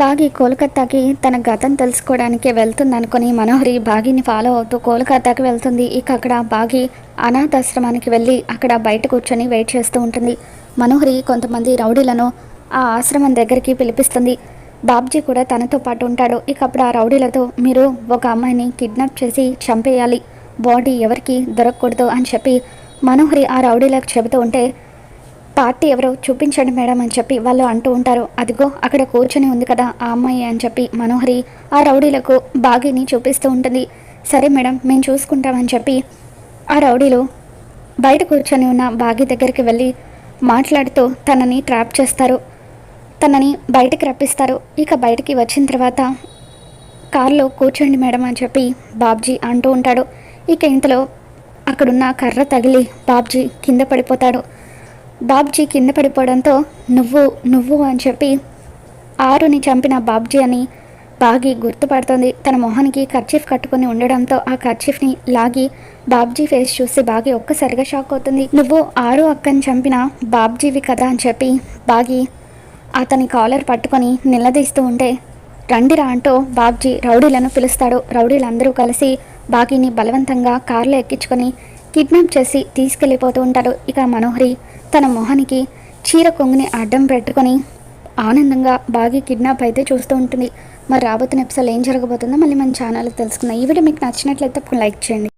బాగి కోల్కతాకి తన గతం తెలుసుకోవడానికి వెళ్తుందనుకుని మనోహరి బాగిని ఫాలో అవుతూ కోల్కతాకి వెళ్తుంది. ఇక అక్కడ బాగి అనాథాశ్రమానికి వెళ్ళి అక్కడ బయట కూర్చొని వెయిట్ చేస్తూ ఉంటుంది. మనోహరి కొంతమంది రౌడీలను ఆ ఆశ్రమం దగ్గరికి పిలిపిస్తుంది. బాబ్జీ కూడా తనతో పాటు ఉంటాడు. ఇక అప్పుడు ఆ రౌడీలతో మీరు ఒక అమ్మాయిని కిడ్నాప్ చేసి చంపేయాలి, బాడీ ఎవరికి దొరకకూడదు అని చెప్పి మనోహరి ఆ రౌడీలకు చెబుతూ ఉంటే పార్టీ ఎవరో చూపించండి మేడం అని చెప్పి వాళ్ళు అంటూ ఉంటారు. అదిగో అక్కడ కూర్చొని ఉంది కదా ఆ అమ్మాయి అని చెప్పి మనోహరి ఆ రౌడీలకు బాగిని చూపిస్తూ ఉంటుంది. సరే మేడం మేము చూసుకుంటామని చెప్పి ఆ రౌడీలు బయట కూర్చొని ఉన్న బాగి దగ్గరికి వెళ్ళి మాట్లాడుతూ తనని ట్రాప్ చేస్తారు. తనని బయటికి రప్పిస్తారు. ఇక బయటికి వచ్చిన తర్వాత కారులో కూర్చోండి మేడం అని చెప్పి బాబ్జీ అంటూ ఉంటాడు. ఇక ఇంతలో అక్కడున్న కర్ర తగిలి బాబ్జీ కింద పడిపోతాడు. బాబ్జీ కింద పడిపోవడంతో నువ్వు నువ్వు అని చెప్పి ఆరుని చంపిన బాబ్జీ అని బాగి గుర్తుపడుతుంది. తన మొహానికి కర్చీఫ్ కట్టుకుని ఉండడంతో ఆ కర్చీఫ్ని లాగి బాబ్జీ ఫేస్ చూసి బాగి ఒక్కసారిగా షాక్ అవుతుంది. నువ్వు ఆరు అక్కని చంపిన బాబ్జీవి కదా అని చెప్పి బాగి అతని కాలర్ పట్టుకొని నిలదీస్తూ ఉంటే రండిరా అంటూ బాబ్జీ రౌడీలను పిలుస్తాడు. రౌడీలందరూ కలిసి బాగిని బలవంతంగా కారులో ఎక్కించుకొని కిడ్నాప్ చేసి తీసుకెళ్ళిపోతూ ఉంటారు. ఇక మనోహరి తన మొహానికి చీర కొంగుని అడ్డం పెట్టుకొని ఆనందంగా బాగి కిడ్నాప్ అయితే చూస్తూ ఉంటుంది. మరి రాబోతున్న ఎపిసోడ్ ఏం జరగబోతుందో మళ్ళీ మన ఛానల్లో తెలుసుకుందాం. ఈ వీడియో మీకు నచ్చినట్లయితే లైక్ చేయండి.